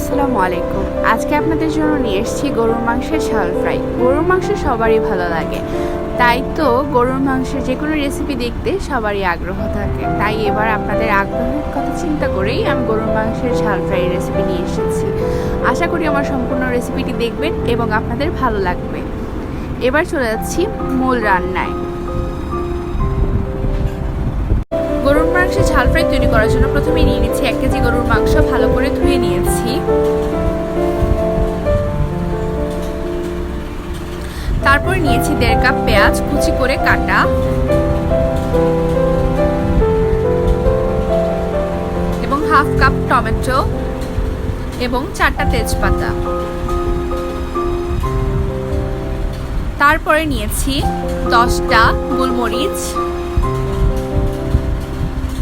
আসসালামু আলাইকুম। আজকে আপনাদের জন্য নিয়ে এসেছি গরুর মাংসের ঝাল ফ্রাই। গরুর মাংস সবারই ভালো লাগে, তাই তো গরুর মাংসের যে কোনো রেসিপি দেখতে সবারই আগ্রহ থাকে। তাই এবার আপনাদের আগ্রহের কথা চিন্তা করেই আমি গরুর মাংসের ঝাল ফ্রাই রেসিপি নিয়ে এসেছি। আশা করি আমার সম্পূর্ণ রেসিপিটি দেখবেন এবং আপনাদের ভালো লাগবে। এবার চলে যাচ্ছি মূল রান্নায়। গরুর মাংসের ঝাল ফ্রাই তৈরি করার জন্য প্রথমে নিয়ে নিচ্ছি 1 কেজি গরুর মাংস। ভালো করে ধুয়ে নিয়েছি। তারপর নিয়েছি 1.5 কাপ পেঁয়াজ কুচি করে কাটা, এবং 1/2 কাপ টমেটো এবং 4টা তেজপাতা। তারপরে নিয়েছি 10টা গোলমরিচ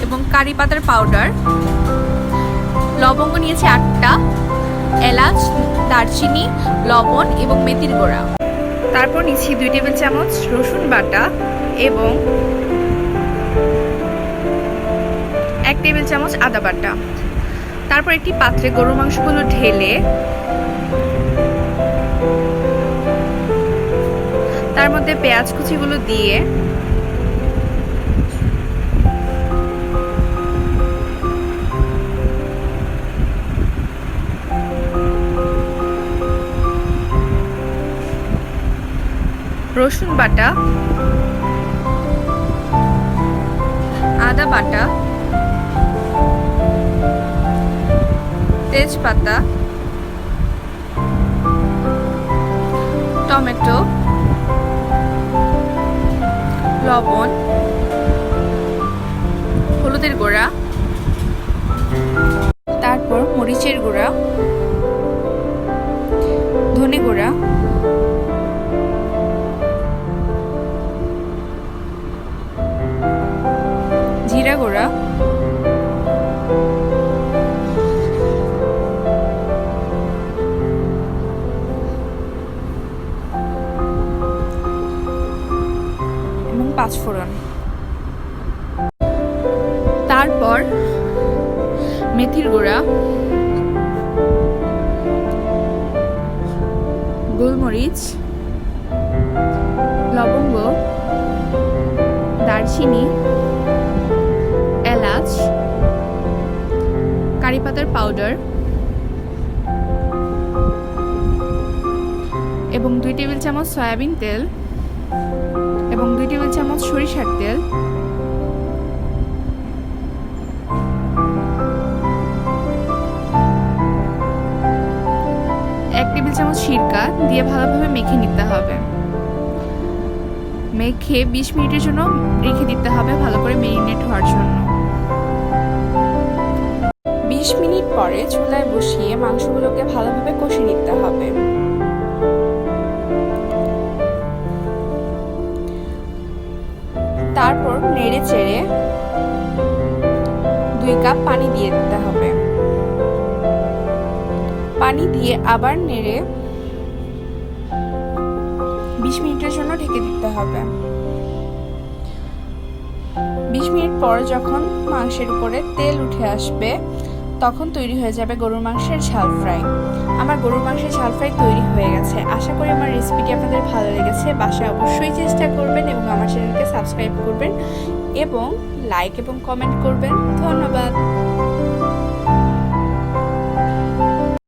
এবং কারি পাতার পাউডার। লবঙ্গ নিয়েছি 8টা, এলাচ, দারচিনি, লবণ এবং মেথির গুঁড়া। তারপর নিচ্ছি 2 টেবিল চামচ রসুন বাটা এবং 1 টেবিল চামচ আদা বাটা। তারপর একটি পাত্রে গরুর মাংসগুলো ঢেলে তার মধ্যে পেঁয়াজ কুচিগুলো দিয়ে রসুন বাটা, আদা বাটা, তেজপাতা, টমেটো, লবণ, হলুদের গুঁড়া, তারপর মরিচের গুঁড়া, ধনে গুঁড়া, জিরা গুঁড়া, এবং 5 ফোড়ন। তারপর মেথির গুঁড়া, গোলমরিচ, লবঙ্গ, দারচিনি, এলাচ, কারি পাতার পাউডার এবং 2 টেবিল চামচ সয়াবিন তেল এবং 2 টেবিল চামচ সরিষার তেল, এক টেবিল চামচ সিরকা দিয়ে ভালোভাবে মেখে নিতে হবে। মেখে 20 মিনিটের জন্য রেখে দিতে হবে ভালো করে ম্যারিনেট হওয়ার জন্য। 20 মিনিট পরে চুলায় বসিয়ে মাংসগুলোকে ভালোভাবে কষে নিতে হবে। তারপর নেড়ে চেড়ে 2 কাপ পানি দিয়ে দিতে হবে। পানি দিয়ে আবার নেড়ে 20 মিনিটের জন্য ঢেকে দিতে হবে। 20 মিনিট পর যখন মাংসের উপরে তেল উঠে আসবে তখন তৈরি হয়ে যাবে গরুর মাংসের ঝাল ফ্রাই। আমার গরুর মাংসের ঝাল ফ্রাই তৈরি হয়ে গেছে। আশা করি আমার রেসিপিটি আপনাদের ভালো লেগেছে। বাসায় অবশ্যই চেষ্টা করবেন এবং আমার চ্যানেলকে সাবস্ক্রাইব করবেন এবং লাইক এবং কমেন্ট করবেন। ধন্যবাদ।